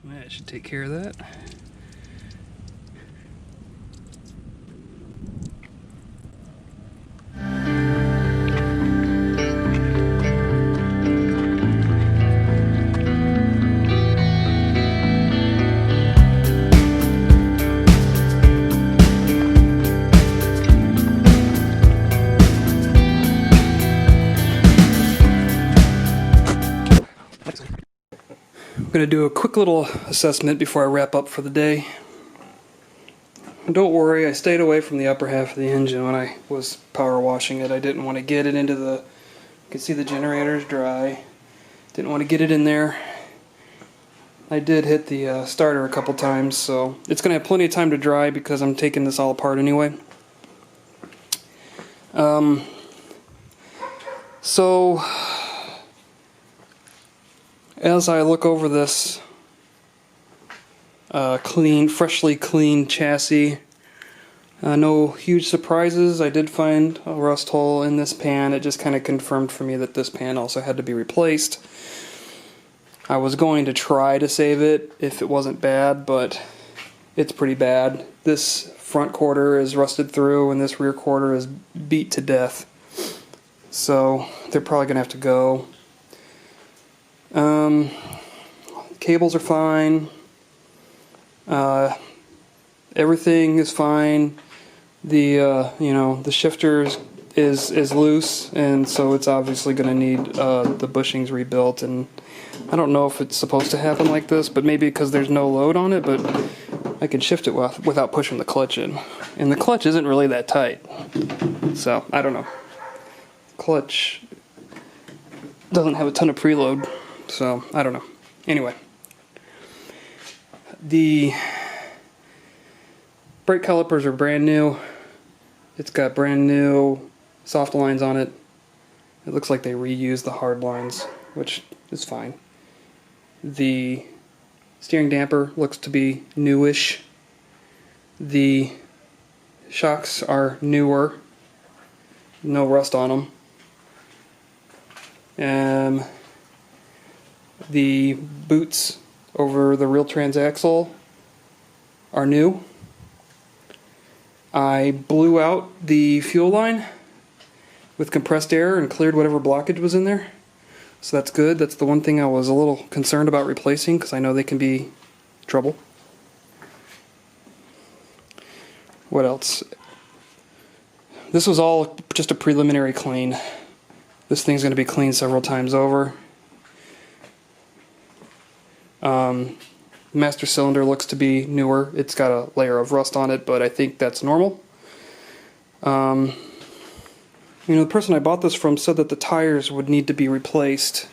That should take care of that. I'm going to do a quick little assessment before I wrap up for the day. Don't worry, I stayed away from the upper half of the engine when I was power washing it. I didn't want to get it into the... You can see the generator's dry. Didn't want to get it in there. I did hit the starter a couple times, so it's going to have plenty of time to dry because I'm taking this all apart anyway. So, as I look over this freshly cleaned chassis, no huge surprises. I did find a rust hole in this pan. It just kind of confirmed for me that this pan also had to be replaced. I was going to try to save it if it wasn't bad, but it's pretty bad. This front quarter is rusted through and this rear quarter is beat to death. So they're probably going to have to go. Cables are fine. Everything is fine. The the shifter is loose, and so it's obviously going to need the bushings rebuilt. And I don't know if it's supposed to happen like this, but maybe because there's no load on it. But I can shift it without pushing the clutch in, and the clutch isn't really that tight. So I don't know. Clutch doesn't have a ton of preload, so I don't know. Anyway, the brake calipers are brand new. It's got brand new soft lines on it. It looks like they reused the hard lines, which is fine. The steering damper looks to be newish. The shocks are newer. No rust on them. The boots over the real transaxle are new. I blew out the fuel line with compressed air and cleared whatever blockage was in there. So that's good. That's the one thing I was a little concerned about replacing because I know they can be trouble. What else? This was all just a preliminary clean. This thing's going to be cleaned several times over. Master cylinder looks to be newer. It's got a layer of rust on it, but I think that's normal. The person I bought this from said that the tires would need to be replaced,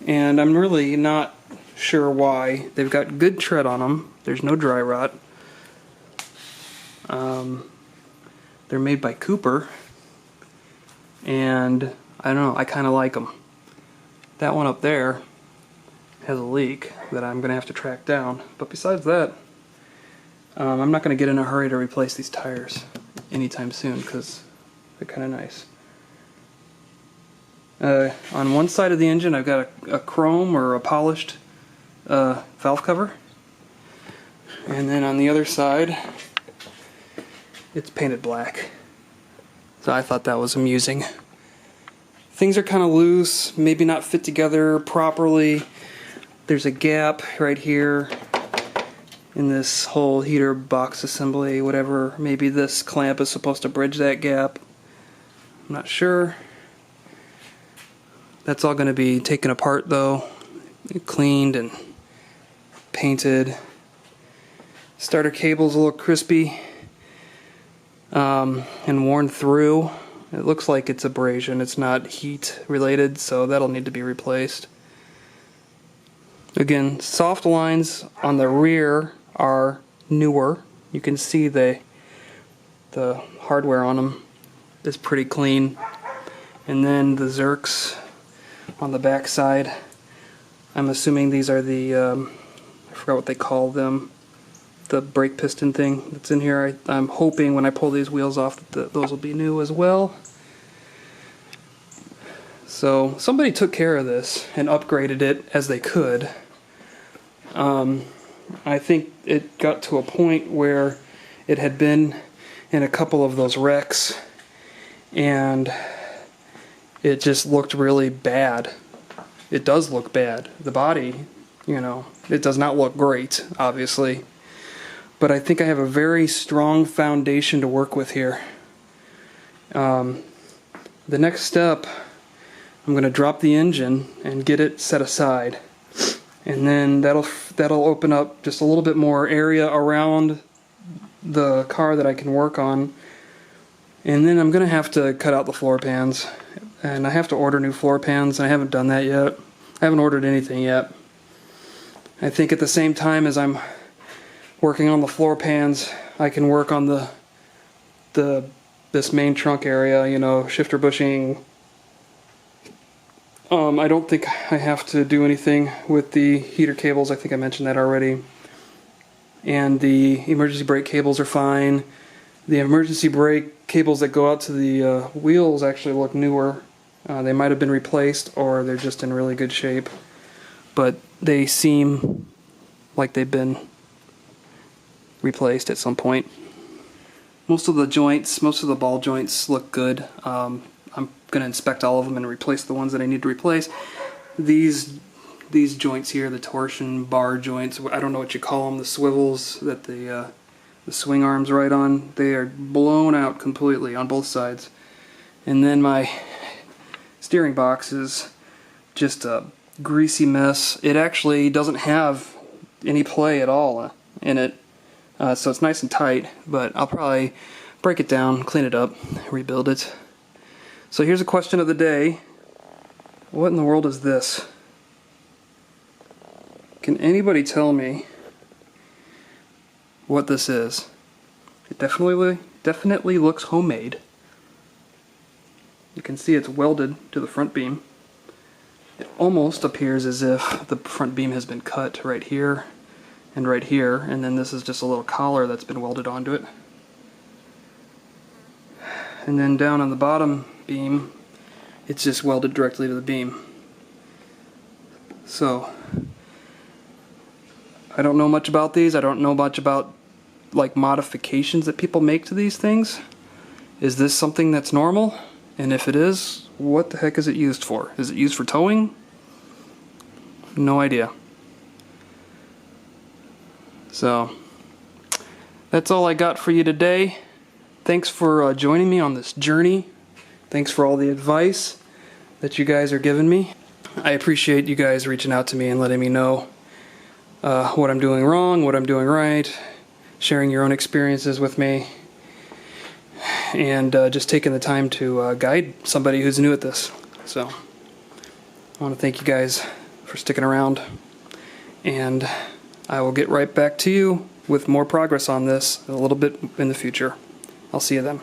and I'm really not sure why. They've got good tread on them. There's no dry rot. They're made by Cooper, and I don't know, I kind of like them. That one up there has a leak that I'm going to have to track down, but besides that, I'm not going to get in a hurry to replace these tires anytime soon because they're kind of nice. On one side of the engine I've got a chrome or a polished valve cover, and then on the other side it's painted black. So I thought that was amusing. Things are kind of loose, maybe not fit together properly. There's a gap right here in this whole heater box assembly, whatever. Maybe this clamp is supposed to bridge that gap. I'm not sure. That's all going to be taken apart though, cleaned and painted. Starter cable's a little crispy and worn through. It looks like it's abrasion. It's not heat related, so that'll need to be replaced. Again, soft lines on the rear are newer. You can see the hardware on them is pretty clean. And then the Zerks on the back side, I'm assuming these are the, I forgot what they call them, the brake piston thing that's in here. I'm hoping when I pull these wheels off that those will be new as well. So somebody took care of this and upgraded it as they could. I think it got to a point where it had been in a couple of those wrecks and it just looked really bad. It does look bad. The body, it does not look great, obviously. But I think I have a very strong foundation to work with here. The next step, I'm going to drop the engine and get it set aside. And then that'll open up just a little bit more area around the car that I can work on. And then I'm going to have to cut out the floor pans. And I have to order new floor pans, and I haven't done that yet. I haven't ordered anything yet. I think at the same time as I'm working on the floor pans, I can work on this main trunk area, shifter bushing. I don't think I have to do anything with the heater cables. I think I mentioned that already. And the emergency brake cables are fine. The emergency brake cables that go out to the wheels actually look newer. They might have been replaced, or they're just in really good shape. But they seem like they've been replaced at some point. Most of the joints, most of the ball joints look good. I'm going to inspect all of them and replace the ones that I need to replace. These joints here, the torsion bar joints, I don't know what you call them, the swivels that the swing arms ride on, they are blown out completely on both sides. And then my steering box is just a greasy mess. It actually doesn't have any play at all in it, so it's nice and tight, but I'll probably break it down, clean it up, rebuild it. So here's a question of the day. What in the world is this? Can anybody tell me what this is? It definitely looks homemade. You can see it's welded to the front beam. It almost appears as if the front beam has been cut right here, and then this is just a little collar that's been welded onto it. And then down on the bottom beam, it's just welded directly to the beam. So, I don't know much about these. I don't know much about modifications that people make to these things. Is this something that's normal? And if it is, what the heck is it used for? Is it used for towing? No idea. So, that's all I got for you today. Thanks for joining me on this journey. Thanks for all the advice that you guys are giving me. I appreciate you guys reaching out to me and letting me know what I'm doing wrong, what I'm doing right, sharing your own experiences with me, and just taking the time to guide somebody who's new at this. So I want to thank you guys for sticking around, and I will get right back to you with more progress on this a little bit in the future. I'll see you then.